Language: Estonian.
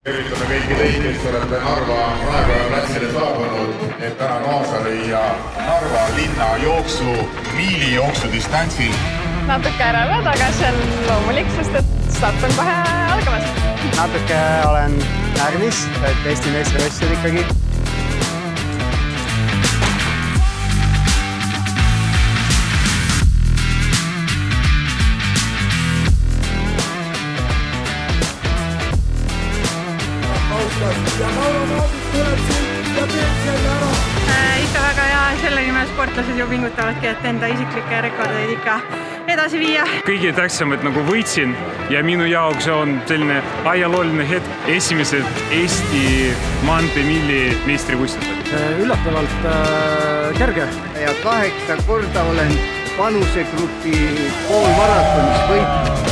Tervitame kõiki teid, kes olete Narva Raekoja platsile saabunud, et täna kaasa lüüa Narva linna jooksu miilijooksu distantsil. Natuke äreved, aga see on loomulik, sest et start on kohe algamas. Natuke olen närvis, et Eesti meistrivõistlused ikkagi. Ikka väga hea, selle nimel sportlased ju pingutavadki, et enda isiklikke rekordeid ikka edasi viia. Kõige tähtsamad nagu võitsin ja minu jaoks on selline ajalooline hetk, esimesed Eesti maanteemilli meistrivõistlused. Üllatavalt kerge. Ja 8 korda olen vanusegrupi poolmaratonis võitnud.